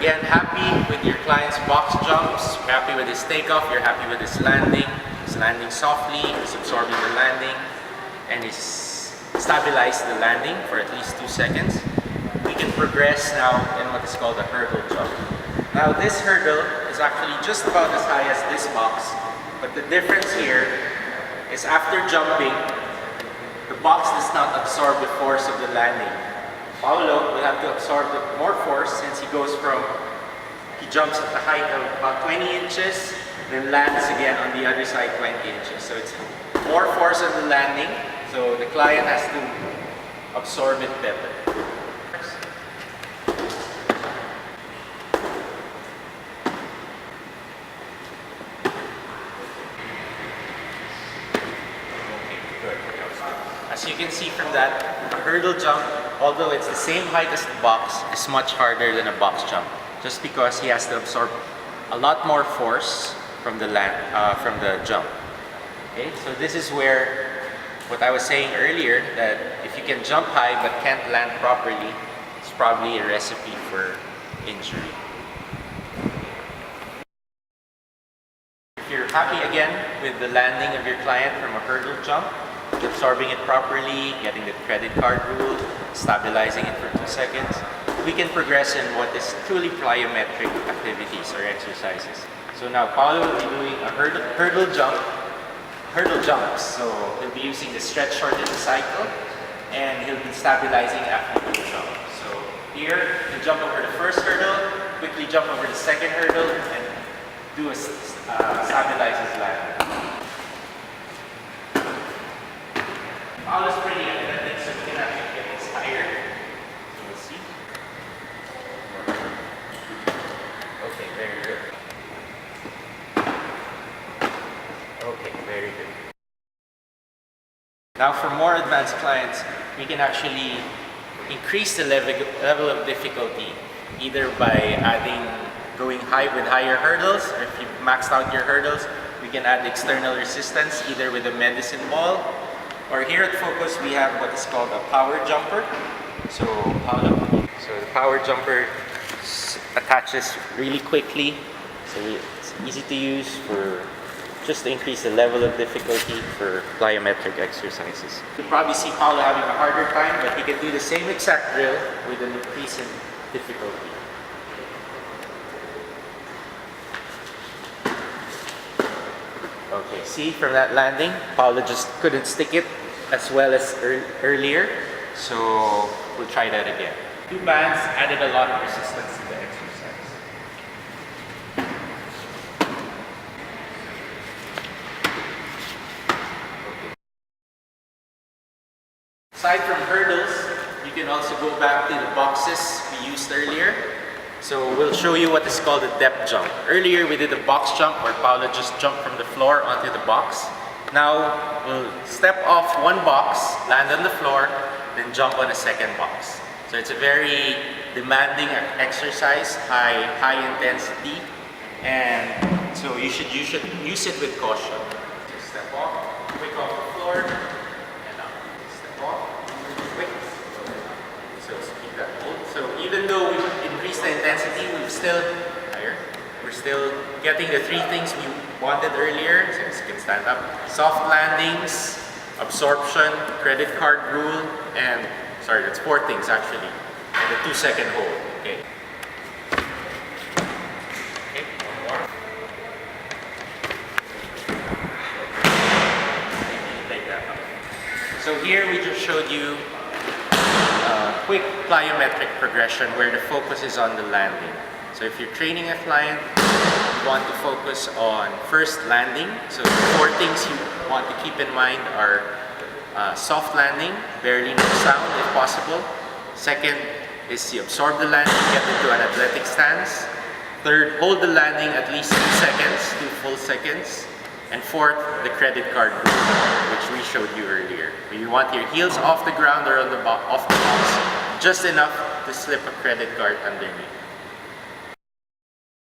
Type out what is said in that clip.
again happy with your client's box jumps, you're happy with his takeoff, you're happy with his landing. He's landing softly, he's absorbing the landing, and he's stabilized the landing for at least 2 seconds. We can progress now in what is called a hurdle jump. Now this hurdle is actually just about as high as this box, but the difference here is after jumping, the box does not absorb the force of the landing. Paolo will have to absorb more force since he jumps at the height of about 20 inches, then lands again on the other side 20 inches. So it's more force on the landing, so the client has to absorb it better. As you can see from that, the hurdle jump, although it's the same height as the box, is much harder than a box jump, just because he has to absorb a lot more force from the jump. Okay, so this is where what I was saying earlier, that if you can jump high but can't land properly, it's probably a recipe for injury. If you're happy again with the landing of your client from a hurdle jump, absorbing it properly, getting the credit card rule, stabilizing it for 2 seconds, we can progress in what is truly plyometric activities or exercises. So now Paolo will be doing a hurdle jumps. So he'll be using the stretch short in the cycle, and he'll be stabilizing after the jump. So here, he'll jump over the first hurdle, quickly jump over the second hurdle, and do a stabilize his landing. Paolo's pretty athletic, so we can actually get this higher. So we'll see. Okay, very good. Okay, very good. Now for more advanced clients, we can actually increase the level of difficulty, either by going high with higher hurdles, or if you've maxed out your hurdles, we can add external resistance, either with a medicine ball, or here at Focus, we have what is called a power jumper. So the power jumper attaches really quickly. So it's easy to use just to increase the level of difficulty for plyometric exercises. You'll probably see Paolo having a harder time, but he can do the same exact drill with an increase in difficulty. Okay, see from that landing, Paolo just couldn't stick it as well as earlier, so we'll try that again. 2 bands added a lot of resistance to the exercise. Okay. Aside from hurdles, you can also go back to the boxes we used earlier. So we'll show you what is called a depth jump. Earlier we did a box jump where Paolo just jumped from the floor onto the box. Now we'll step off one box, land on the floor, then jump on a second box. So it's a very demanding exercise, high intensity, and so you should use it with caution. So step off, quick off the floor, and up. Step off, quick. So keep that hold. So even though we increased the intensity, we're still getting the 3 things we wanted earlier. So you can stand up. Soft landings, absorption, credit card rule, and that's 4 things actually. And the 2-second hold. Okay. Okay, one more. Take that up. So here we just showed you quick plyometric progression where the focus is on the landing. So if you're training a client, you want to focus on first landing. So the 4 things you want to keep in mind are soft landing, barely no sound if possible. Second is you absorb the landing, get into an athletic stance. Third, hold the landing at least 2 seconds, 2 full seconds. And fourth, the credit card rule, which we showed you earlier. You want your heels off the ground or off the box, just enough to slip a credit card underneath.